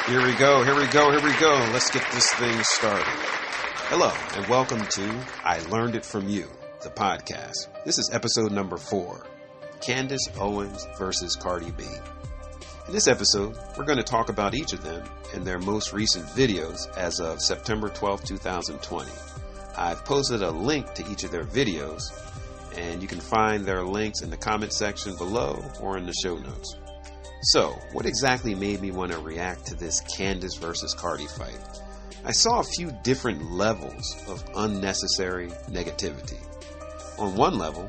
Here we go. Let's get this thing started. Hello, and welcome to I Learned It From You, the podcast. This is episode number 4, Candace Owens versus Cardi B. In this episode, we're going to talk about each of them and their most recent videos as of September 12, 2020. I've posted a link to each of their videos, and you can find their links in the comment section below or in the show notes. So, what exactly made me want to react to this Candace versus Cardi fight? I saw a few different levels of unnecessary negativity. On one level,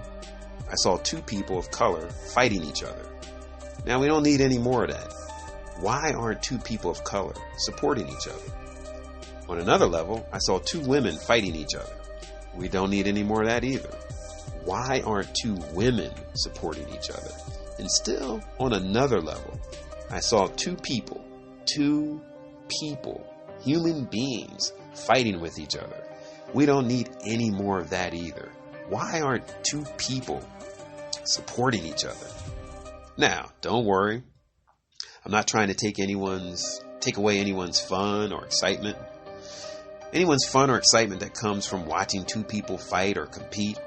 I saw two people of color fighting each other. Now, we don't need any more of that. Why aren't two people of color supporting each other? On another level, I saw two women fighting each other. We don't need any more of that either. Why aren't two women supporting each other? And still, on another level, I saw two people, human beings, fighting with each other. We don't need any more of that either. Why aren't two people supporting each other? Now, don't worry. I'm not trying to take away anyone's fun or excitement. Anyone's fun or excitement that comes from watching two people fight or compete.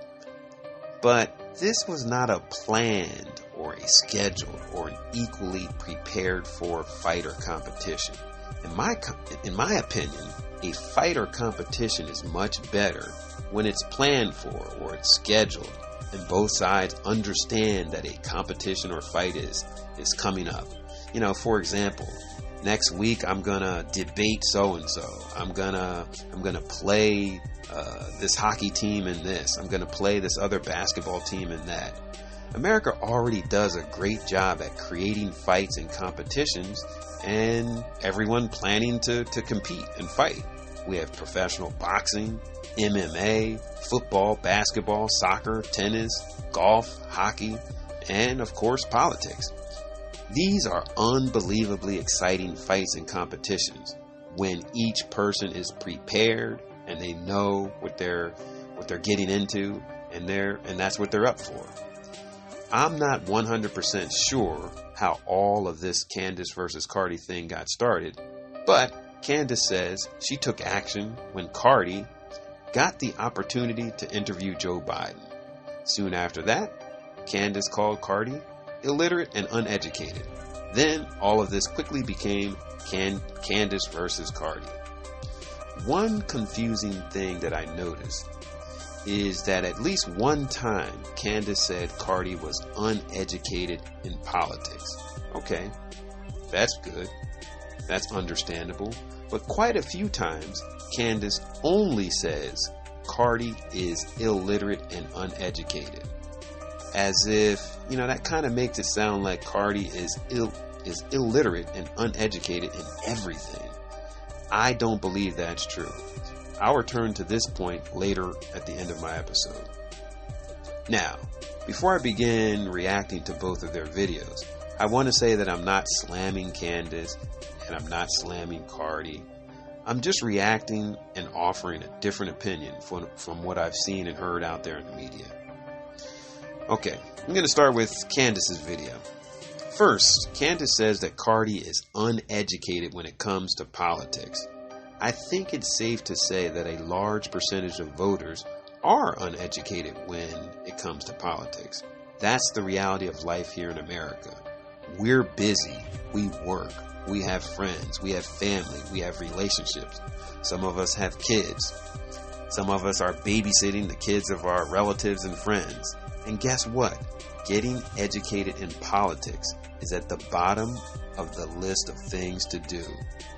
But this was not a planned or a scheduled or an equally prepared for fight or competition. In my opinion, a fight or competition is much better when it's planned for or it's scheduled and both sides understand that a competition or fight is coming up. You know, for example, next week I'm gonna debate so-and-so. I'm gonna play this hockey team in this. I'm gonna play this other basketball team in that. America already does a great job at creating fights and competitions and everyone planning to compete and fight. We have professional boxing, MMA, football, basketball, soccer, tennis, golf, hockey, and of course politics. These are unbelievably exciting fights and competitions when each person is prepared and they know what they're getting into and that's what they're up for. I'm not 100% sure how all of this Candace versus Cardi thing got started, but Candace says she took action when Cardi got the opportunity to interview Joe Biden. Soon after that, Candace called Cardi illiterate and uneducated. Then all of this quickly became Candace versus Cardi. One confusing thing that I noticed is that at least one time Candace said Cardi was uneducated in politics. Okay, that's good. That's understandable. But quite a few times Candace only says Cardi is illiterate and uneducated. As if, that kind of makes it sound like Cardi is illiterate and uneducated in everything. I don't believe that's true. I'll return to this point later at the end of my episode. Now, before I begin reacting to both of their videos, I want to say that I'm not slamming Candace and I'm not slamming Cardi. I'm just reacting and offering a different opinion from what I've seen and heard out there in the media. Okay, I'm going to start with Candace's video. First, Candace says that Cardi is uneducated when it comes to politics. I think it's safe to say that a large percentage of voters are uneducated when it comes to politics. That's the reality of life here in America. We're busy, we work, we have friends, we have family, we have relationships. Some of us have kids. Some of us are babysitting the kids of our relatives and friends. And guess what? Getting educated in politics is at the bottom of the list of things to do.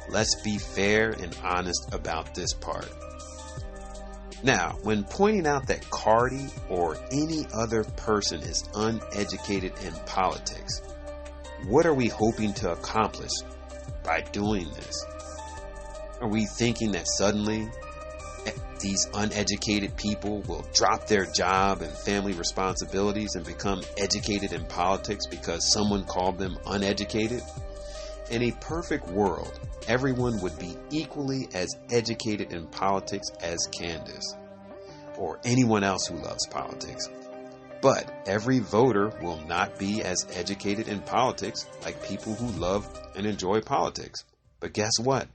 Let's be fair and honest about this part. Now, when pointing out that Cardi or any other person is uneducated in politics, what are we hoping to accomplish by doing this? Are we thinking that suddenly these uneducated people will drop their job and family responsibilities and become educated in politics because someone called them uneducated? In a perfect world, everyone would be equally as educated in politics as Candace, or anyone else who loves politics. But every voter will not be as educated in politics like people who love and enjoy politics. But guess what?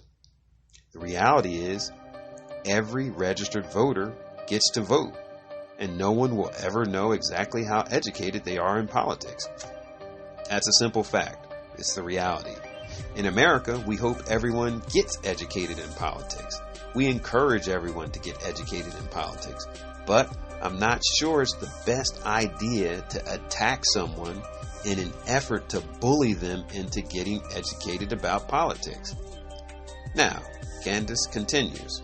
The reality is every registered voter gets to vote, and no one will ever know exactly how educated they are in politics. That's a simple fact. It's the reality. In America, we hope everyone gets educated in politics. We encourage everyone to get educated in politics. But I'm not sure it's the best idea to attack someone in an effort to bully them into getting educated about politics. Now, Candace continues.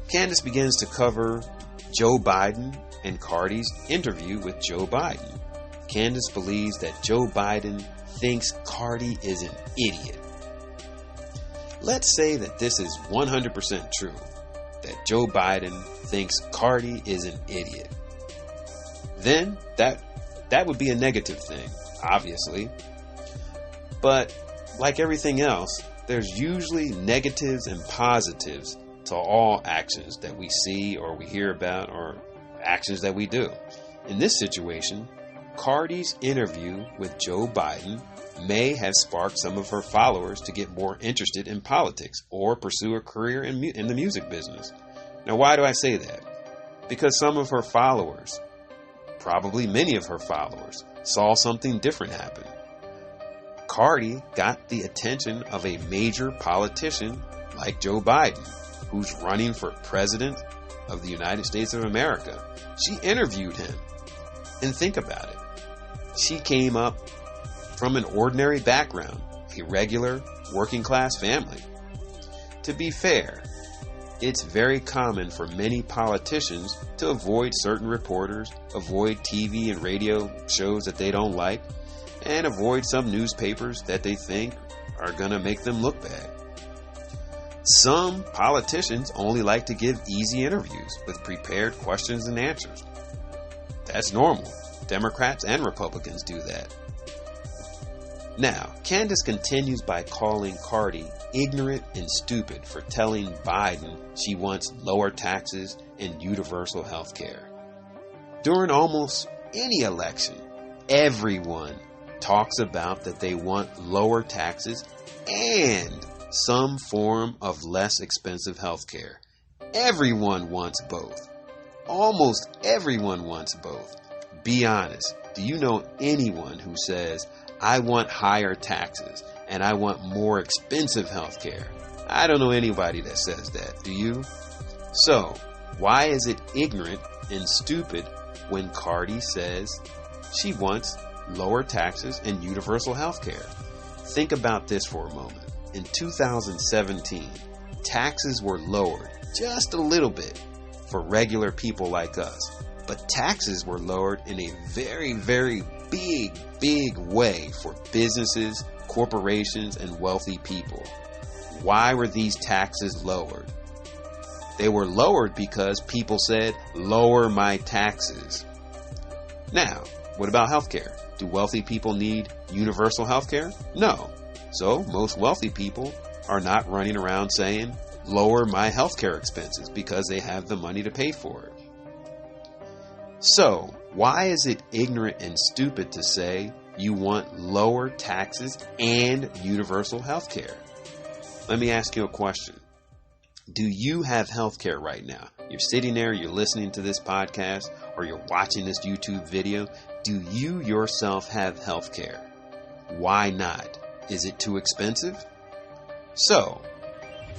Candace begins to cover Joe Biden and Cardi's interview with Joe Biden. Candace believes that Joe Biden thinks Cardi is an idiot. Let's say that this is 100% true, that Joe Biden thinks Cardi is an idiot. Then that would be a negative thing, obviously. But like everything else, there's usually negatives and positives to all actions that we see or we hear about or actions that we do. In this situation, Cardi's interview with Joe Biden may have sparked some of her followers to get more interested in politics or pursue a career in the music business. Now, why do I say that? Because some of her followers, probably many of her followers, saw something different happen. Cardi got the attention of a major politician like Joe Biden, who's running for president of the United States of America. She interviewed him. And think about it. She came up from an ordinary background, a regular working class family. To be fair, it's very common for many politicians to avoid certain reporters, avoid TV and radio shows that they don't like, and avoid some newspapers that they think are going to make them look bad. Some politicians only like to give easy interviews with prepared questions and answers. That's normal. Democrats and Republicans do that. Now, Candace continues by calling Cardi ignorant and stupid for telling Biden she wants lower taxes and universal health care. During almost any election, everyone talks about that they want lower taxes and some form of less expensive health care. Everyone wants both. Almost everyone wants both. Be honest. Do you know anyone who says, I want higher taxes and I want more expensive health care? I don't know anybody that says that. Do you? So, why is it ignorant and stupid when Cardi says she wants lower taxes and universal health care? Think about this for a moment. In 2017, taxes were lowered just a little bit for regular people like us. But taxes were lowered in a very, very big way for businesses, corporations, and wealthy people. Why were these taxes lowered? They were lowered because people said, lower my taxes. Now, what about healthcare? Do wealthy people need universal healthcare? No. So most wealthy people are not running around saying, lower my healthcare expenses because they have the money to pay for it. So, why is it ignorant and stupid to say you want lower taxes and universal health care? Let me ask you a question. Do you have health care right now? You're sitting there, you're listening to this podcast, or you're watching this YouTube video. Do you yourself have health care? Why not? Is it too expensive? So,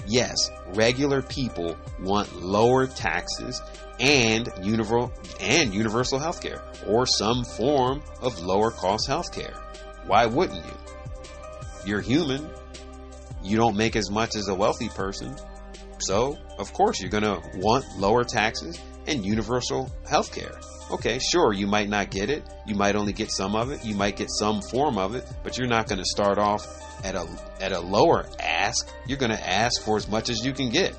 yes, regular people want lower taxes and universal health care, or some form of lower cost health care. Why wouldn't you? You're human. You don't make as much as a wealthy person. So, of course, you're going to want lower taxes and universal health care. Okay, sure, you might not get it. You might only get some of it. You might get some form of it, but you're not going to start off at a lower ask. You're going to ask for as much as you can get.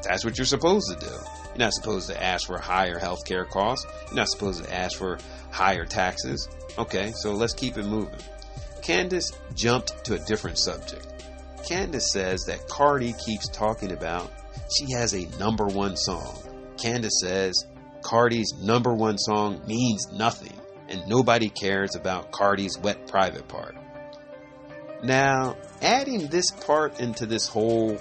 That's what you're supposed to do. You're not supposed to ask for higher healthcare costs. You're not supposed to ask for higher taxes. Okay, so let's keep it moving. Candace jumped to a different subject. Candace says that Cardi keeps talking about she has a number one song. Candace says Cardi's number one song means nothing and nobody cares about Cardi's wet private part. Now, adding this part into this whole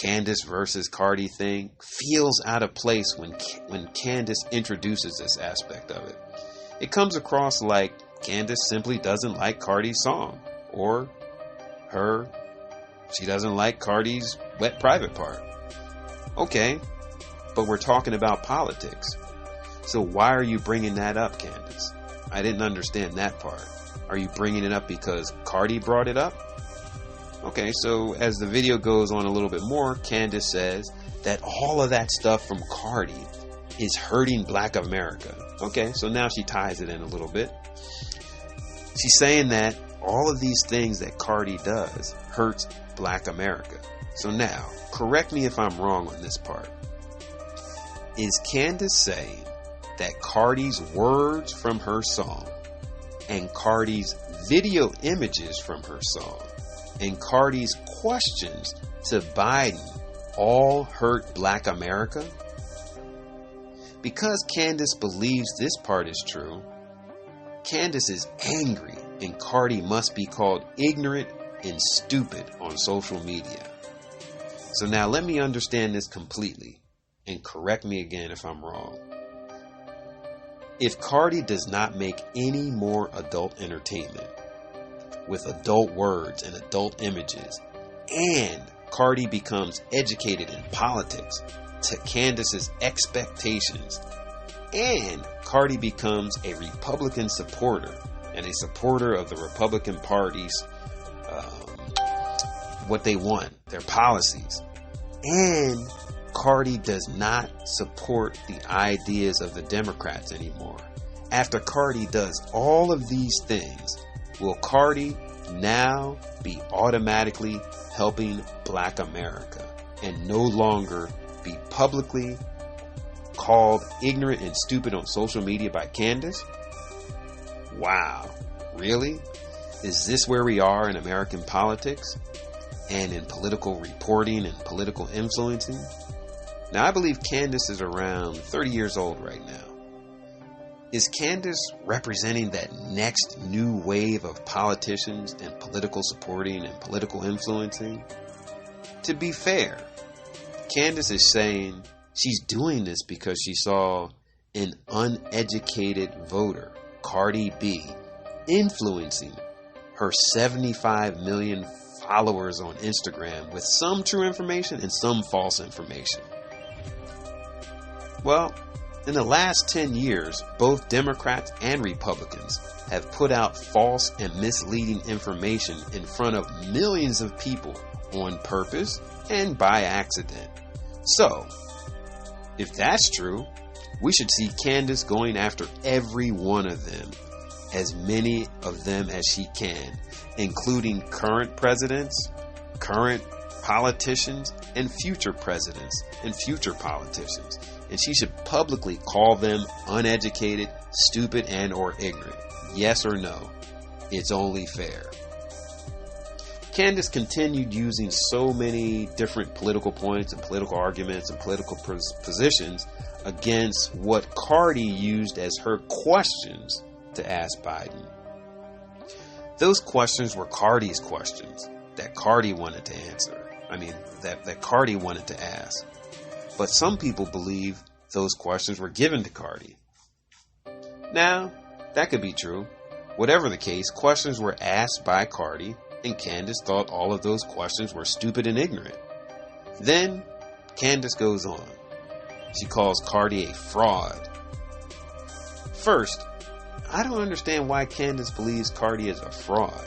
Candace versus Cardi thing feels out of place when Candace introduces this aspect of it. It comes across like Candace simply doesn't like Cardi's song, or she doesn't like Cardi's wet private part. Okay, but we're talking about politics. So why are you bringing that up, Candace? I didn't understand that part. Are you bringing it up because Cardi brought it up? Okay, so as the video goes on a little bit more, Candace says that all of that stuff from Cardi is hurting Black America. Okay, so now she ties it in a little bit. She's saying that all of these things that Cardi does hurts Black America. So now, correct me if I'm wrong on this part. Is Candace saying that Cardi's words from her song and Cardi's video images from her song and Cardi's questions to Biden all hurt Black America? Because Candace believes this part is true, Candace is angry and Cardi must be called ignorant and stupid on social media. So now let me understand this completely and correct me again if I'm wrong. If Cardi does not make any more adult entertainment with adult words and adult images, and Cardi becomes educated in politics to Candace's expectations, and Cardi becomes a Republican supporter and a supporter of the Republican Party's what they want, their policies, and Cardi does not support the ideas of the Democrats anymore. After Cardi does all of these things, will Cardi now be automatically helping Black America and no longer be publicly called ignorant and stupid on social media by Candace? Wow, really? Is this where we are in American politics and in political reporting and political influencing? Now, I believe Candace is around 30 years old right now. Is Candace representing that next new wave of politicians and political supporting and political influencing? To be fair, Candace is saying she's doing this because she saw an uneducated voter, Cardi B, influencing her 75 million followers on Instagram with some true information and some false information. Well, in the last 10 years, both Democrats and Republicans have put out false and misleading information in front of millions of people on purpose and by accident. So, if that's true, we should see Candace going after every one of them, as many of them as she can, including current presidents, current politicians, and future presidents and future politicians. And she should publicly call them uneducated, stupid, and or ignorant. Yes or no? It's only fair. Candace continued using so many different political points and political arguments and political positions against what Cardi used as her questions to ask Biden. Those questions were Cardi's questions that Cardi wanted to answer. That Cardi wanted to ask. But some people believe those questions were given to Cardi. Now, that could be true. Whatever the case, questions were asked by Cardi, and Candace thought all of those questions were stupid and ignorant. Then, Candace goes on. She calls Cardi a fraud. First, I don't understand why Candace believes Cardi is a fraud.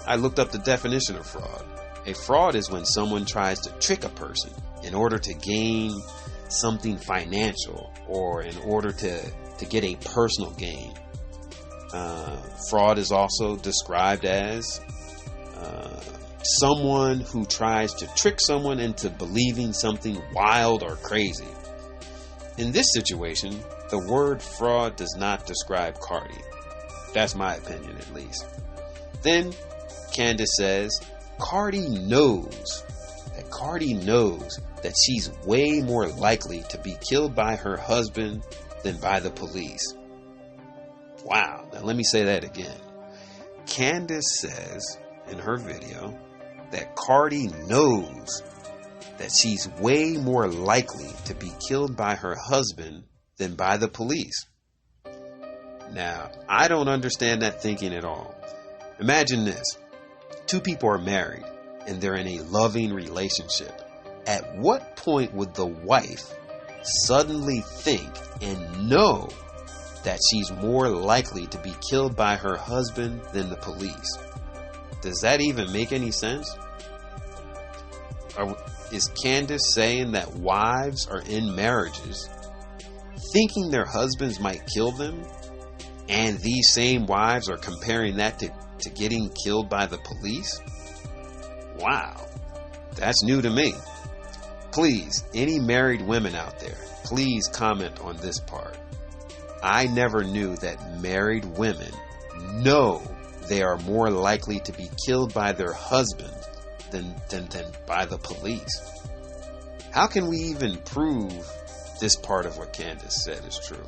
I looked up the definition of fraud. A fraud is when someone tries to trick a person in order to gain something financial or in order to get a personal gain. Fraud is also described as someone who tries to trick someone into believing something wild or crazy. In this situation, the word fraud does not describe Cardi. That's my opinion, at least. Then Candace says Cardi knows that she's way more likely to be killed by her husband than by the police. Wow. Now let me say that again. Candace says in her video that Cardi knows that she's way more likely to be killed by her husband than by the police. Now, I don't understand that thinking at all. Imagine this. Two people are married and they're in a loving relationship. At what point would the wife suddenly think and know that she's more likely to be killed by her husband than the police? Does that even make any sense? Is Candace saying that wives are in marriages thinking their husbands might kill them, and these same wives are comparing that to getting killed by the police? Wow, that's new to me. Please, any married women out there, please comment on this part. I never knew that married women know they are more likely to be killed by their husband than by the police. How can we even prove this part of what Candace said is true?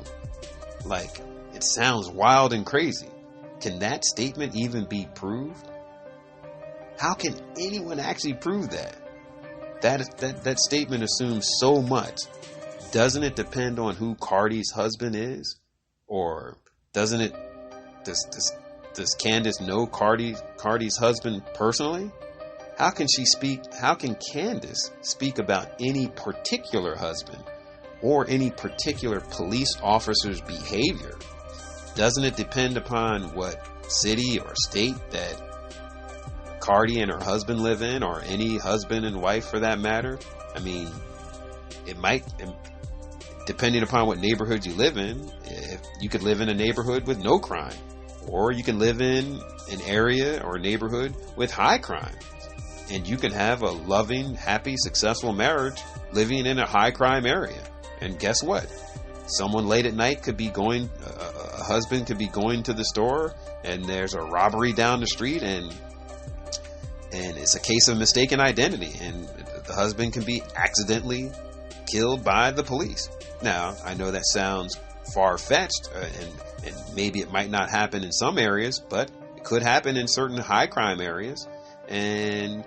Like, it sounds wild and crazy. Can that statement even be proved? How can anyone actually prove that? That statement assumes so much. Doesn't it depend on who Cardi's husband is? Or doesn't it? Does Candace know Cardi's husband personally? How can Candace speak about any particular husband or any particular police officer's behavior? Doesn't it depend upon what city or state that Cardi and her husband live in, or any husband and wife for that matter? I mean, it might, depending upon what neighborhood you live in, if you could live in a neighborhood with no crime, or you can live in an area or neighborhood with high crime. And you can have a loving, happy, successful marriage living in a high crime area. And guess what? Someone late at night could be going, a husband could be going to the store and there's a robbery down the street and it's a case of mistaken identity and the husband can be accidentally killed by the police. Now, I know that sounds far-fetched and maybe it might not happen in some areas, but it could happen in certain high crime areas. And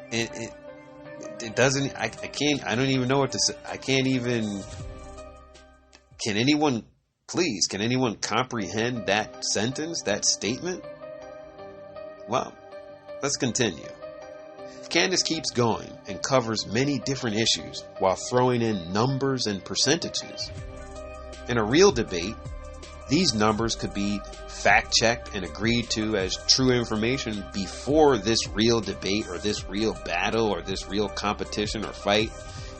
it doesn't, I don't even know what to say. Can anyone comprehend that sentence, that statement? Well, let's continue. Candace keeps going and covers many different issues while throwing in numbers and percentages. In a real debate, these numbers could be fact-checked and agreed to as true information before this real debate or this real battle or this real competition or fight,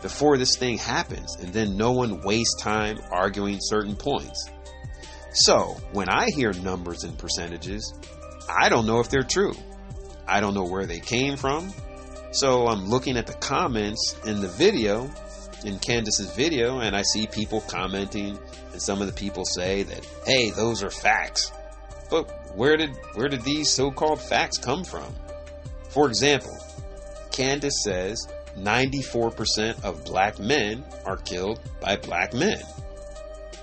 before this thing happens, and then no one wastes time arguing certain points. So, when I hear numbers and percentages, I don't know if they're true. I don't know where they came from. So I'm looking at the comments in the video, in Candace's video, and I see people commenting, and some of the people say that, hey, those are facts. But where did these so-called facts come from? For example, Candace says 94% of black men are killed by black men.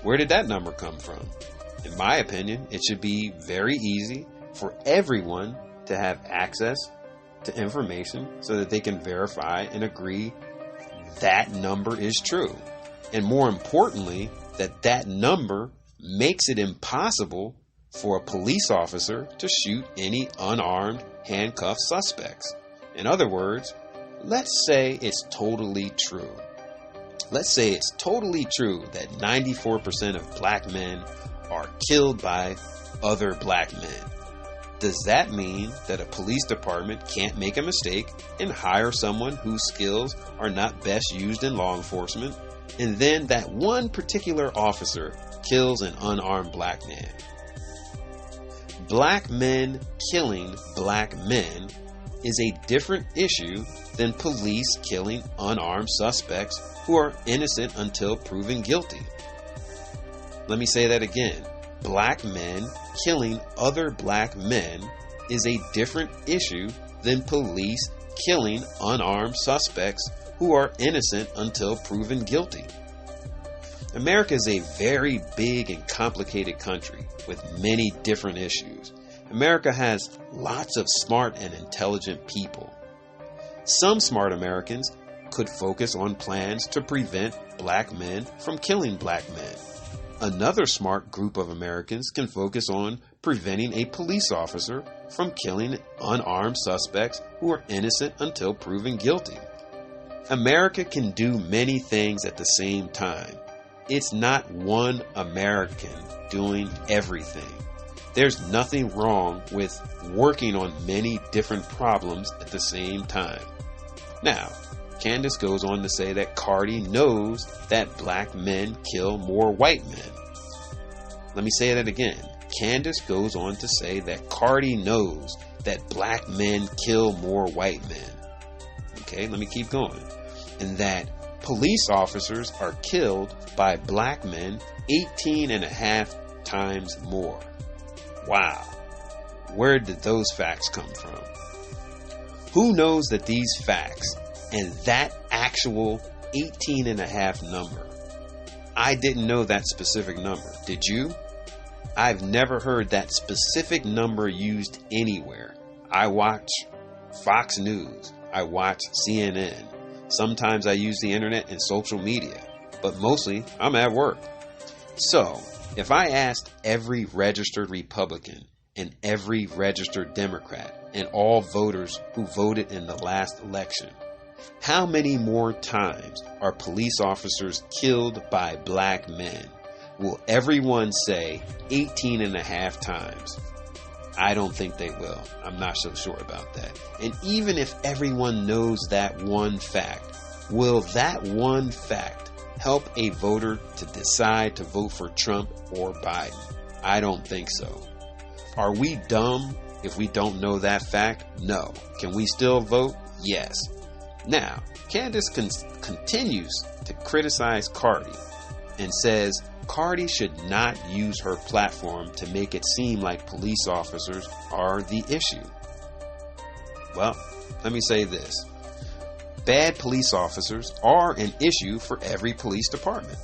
Where did that number come from? In my opinion, it should be very easy for everyone to have access to information so that they can verify and agree that number is true. And more importantly, that number makes it impossible for a police officer to shoot any unarmed, handcuffed suspects. In other words, let's say it's totally true. Let's say it's totally true that 94% of black men are killed by other black men. Does that mean that a police department can't make a mistake and hire someone whose skills are not best used in law enforcement, and then that one particular officer kills an unarmed black man? Black men killing black men is a different issue than police killing unarmed suspects who are innocent until proven guilty. Let me say that again. Black men killing other black men is a different issue than police killing unarmed suspects who are innocent until proven guilty. America is a very big and complicated country with many different issues. America has lots of smart and intelligent people. Some smart Americans could focus on plans to prevent black men from killing black men. Another smart group of Americans can focus on preventing a police officer from killing unarmed suspects who are innocent until proven guilty. America can do many things at the same time. It's not one American doing everything. There's nothing wrong with working on many different problems at the same time. Now, Candace goes on to say that Cardi knows that black men kill more white men. Let me say that again. Candace goes on to say that Cardi knows that black men kill more white men. Okay, let me keep going. And that police officers are killed by black men 18.5 times more. Wow. Where did those facts come from? Who knows that these facts and that actual 18.5 number? I didn't know that specific number. Did you? I've never heard that specific number used anywhere. I watch Fox News. I watch CNN. Sometimes I use the internet and social media, but mostly I'm at work. So, if I asked every registered Republican and every registered Democrat and all voters who voted in the last election, how many more times are police officers killed by black men? Will everyone say 18.5 times? I don't think they will. I'm not so sure about that. And even if everyone knows that one fact, will that one fact help a voter to decide to vote for Trump or Biden? I don't think so. Are we dumb if we don't know that fact? No. Can we still vote? Yes. Now, Candace continues to criticize Cardi and says Cardi should not use her platform to make it seem like police officers are the issue. Well, let me say this. Bad police officers are an issue for every police department.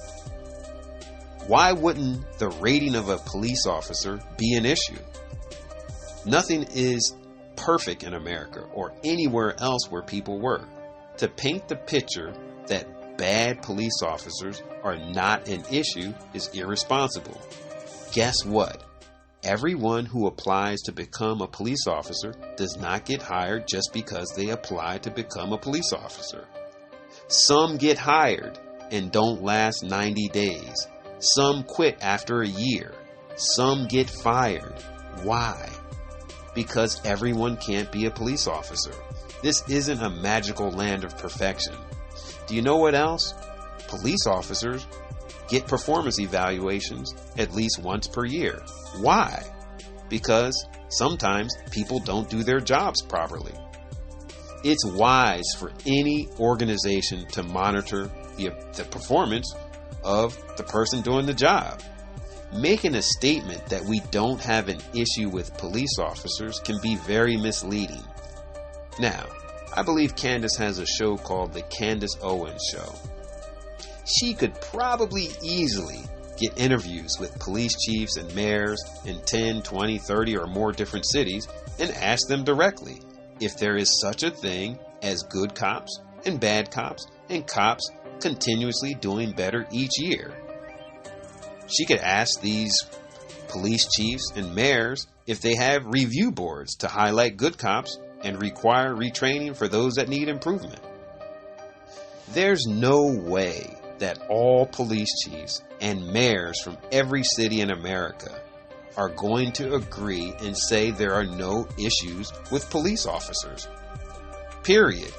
Why wouldn't the rating of a police officer be an issue? Nothing is perfect in America or anywhere else where people work. To paint the picture that bad police officers are not an issue is irresponsible. Guess what? Everyone who applies to become a police officer does not get hired just because they apply to become a police officer. Some get hired and don't last 90 days. Some quit after a year. Some get fired. Why? Because everyone can't be a police officer. This isn't a magical land of perfection. Do you know what else? Police officers get performance evaluations at least once per year. Why? Because sometimes people don't do their jobs properly. It's wise for any organization to monitor the performance of the person doing the job. Making a statement that we don't have an issue with police officers can be very misleading. Now, I believe Candace has a show called The Candace Owens Show. She could probably easily get interviews with police chiefs and mayors in 10, 20, 30 or more different cities and ask them directly if there is such a thing as good cops and bad cops and cops continuously doing better each year. She could ask these police chiefs and mayors if they have review boards to highlight good cops and require retraining for those that need improvement. There's no way that all police chiefs and mayors from every city in America are going to agree and say there are no issues with police officers. Period.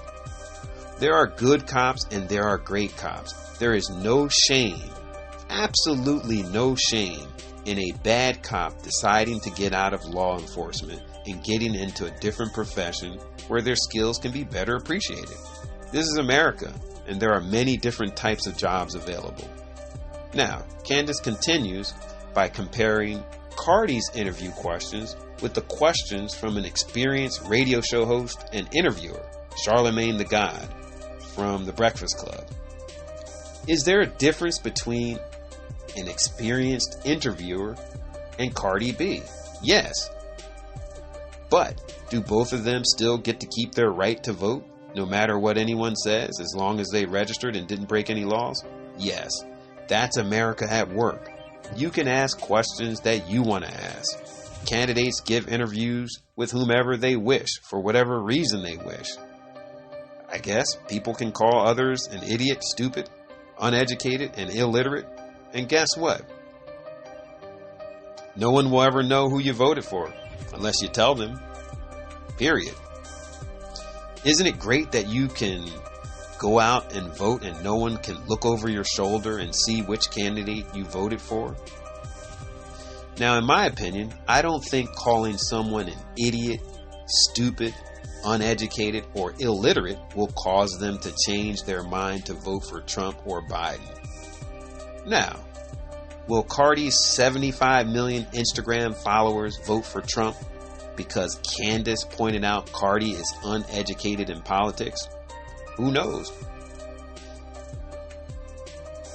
There are good cops and there are great cops. There is no shame, absolutely no shame, in a bad cop deciding to get out of law enforcement and getting into a different profession where their skills can be better appreciated. This is America, and there are many different types of jobs available. Now, Candace continues by comparing Cardi's interview questions with the questions from an experienced radio show host and interviewer, Charlamagne the God, from The Breakfast Club. Is there a difference between an experienced interviewer and Cardi B? Yes. But do both of them still get to keep their right to vote, no matter what anyone says, as long as they registered and didn't break any laws? Yes, that's America at work. You can ask questions that you want to ask. Candidates give interviews with whomever they wish, for whatever reason they wish. I guess people can call others an idiot, stupid, uneducated, and illiterate. And guess what? No one will ever know who you voted for, unless you tell them. Period. Isn't it great that you can go out and vote and no one can look over your shoulder and see which candidate you voted for? Now, in my opinion, I don't think calling someone an idiot, stupid, uneducated, or illiterate will cause them to change their mind to vote for Trump or Biden. Now, will Cardi's 75 million Instagram followers vote for Trump because Candace pointed out Cardi is uneducated in politics? Who knows?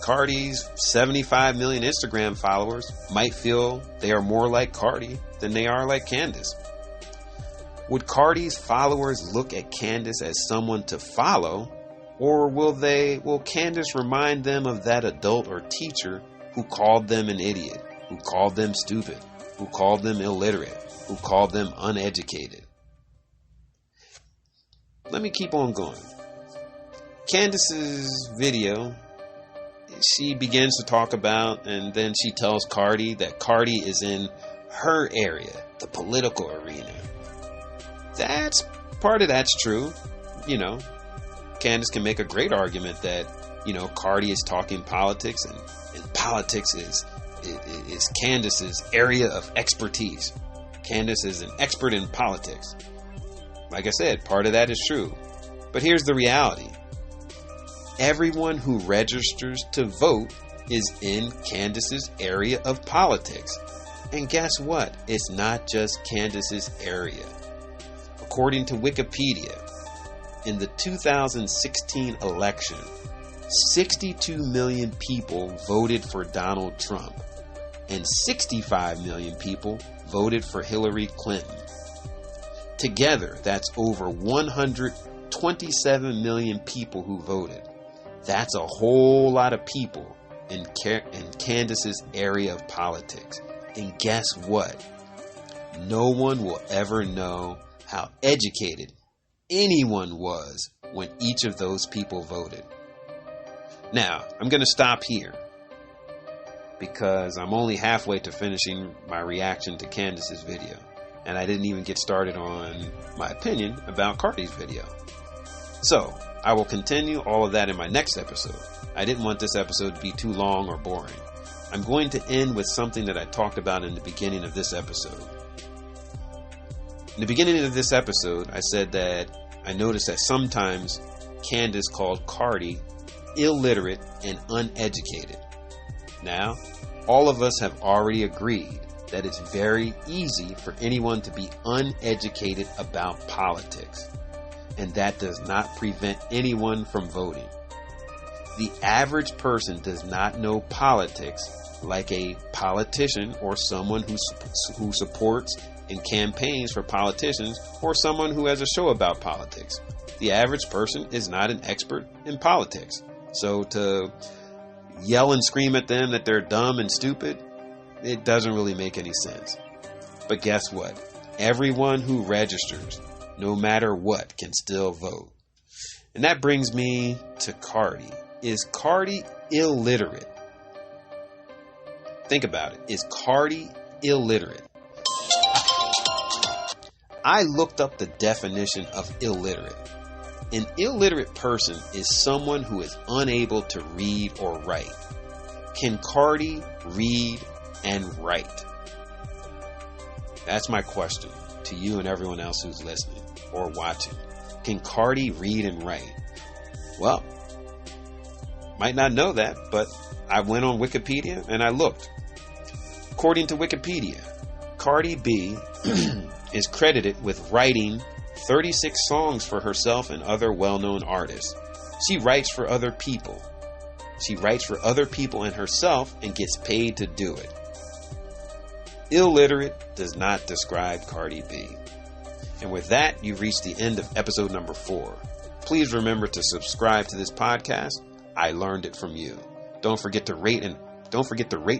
Cardi's 75 million Instagram followers might feel they are more like Cardi than they are like Candace. Would Cardi's followers look at Candace as someone to follow, or will Candace remind them of that adult or teacher who called them an idiot, who called them stupid, who called them illiterate, who called them uneducated? Let me keep on going. Candace's video, she begins to talk about, and then she tells Cardi that Cardi is in her area, the political arena. Part of that's true. You know, Candace can make a great argument that, Cardi is talking politics, and politics is Candace's area of expertise. Candace is an expert in politics. Like I said, part of that is true. But here's the reality. Everyone who registers to vote is in Candace's area of politics. And guess what? It's not just Candace's area. According to Wikipedia, in the 2016 election, 62 million people voted for Donald Trump, and 65 million people voted for Hillary Clinton. Together, that's over 127 million people who voted. That's a whole lot of people in Candace's area of politics. And guess what? No one will ever know how educated anyone was when each of those people voted. Now, I'm going to stop here because I'm only halfway to finishing my reaction to Candace's video. And I didn't even get started on my opinion about Cardi's video. So, I will continue all of that in my next episode. I didn't want this episode to be too long or boring. I'm going to end with something that I talked about in the beginning of this episode. In the beginning of this episode, I said that I noticed that sometimes Candace called Cardi illiterate and uneducated. Now, all of us have already agreed that it's very easy for anyone to be uneducated about politics, and that does not prevent anyone from voting. The average person does not know politics like a politician or someone who supports and campaigns for politicians or someone who has a show about politics. The average person is not an expert in politics. So to yell and scream at them that they're dumb and stupid, it doesn't really make any sense. But guess what? Everyone who registers, no matter what, can still vote. And that brings me to Cardi. Is Cardi illiterate? Think about it. Is Cardi illiterate? I looked up the definition of illiterate. An illiterate person is someone who is unable to read or write. Can Cardi read and write? That's my question to you and everyone else who's listening or watching. Can Cardi read and write? Well, might not know that, but I went on Wikipedia and I looked. According to Wikipedia, Cardi B is credited with writing 36 songs for herself and other well-known artists. She writes for other people. She writes for other people and herself and gets paid to do it. Illiterate does not describe Cardi B. And with that, you've reached the end of episode number 4. Please remember to subscribe to this podcast. I learned it from you. Don't forget to rate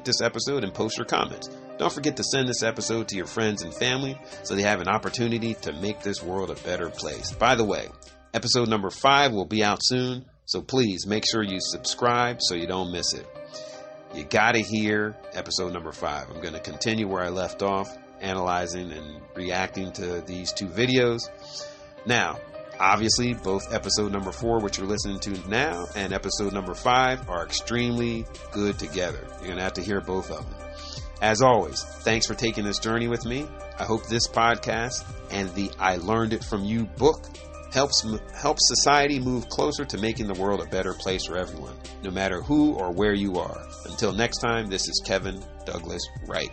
this episode and post your comments. Don't forget to send this episode to your friends and family so they have an opportunity to make this world a better place. By the way, episode number 5 will be out soon, so please make sure you subscribe so you don't miss it. You gotta hear episode number 5. I'm gonna continue where I left off, analyzing and reacting to these 2 videos. Now, obviously, both episode number 4, which you're listening to now, and episode number 5 are extremely good together. You're going to have to hear both of them. As always, thanks for taking this journey with me. I hope this podcast and the I Learned It From You book helps society move closer to making the world a better place for everyone, no matter who or where you are. Until next time, this is Kevin Douglas Wright.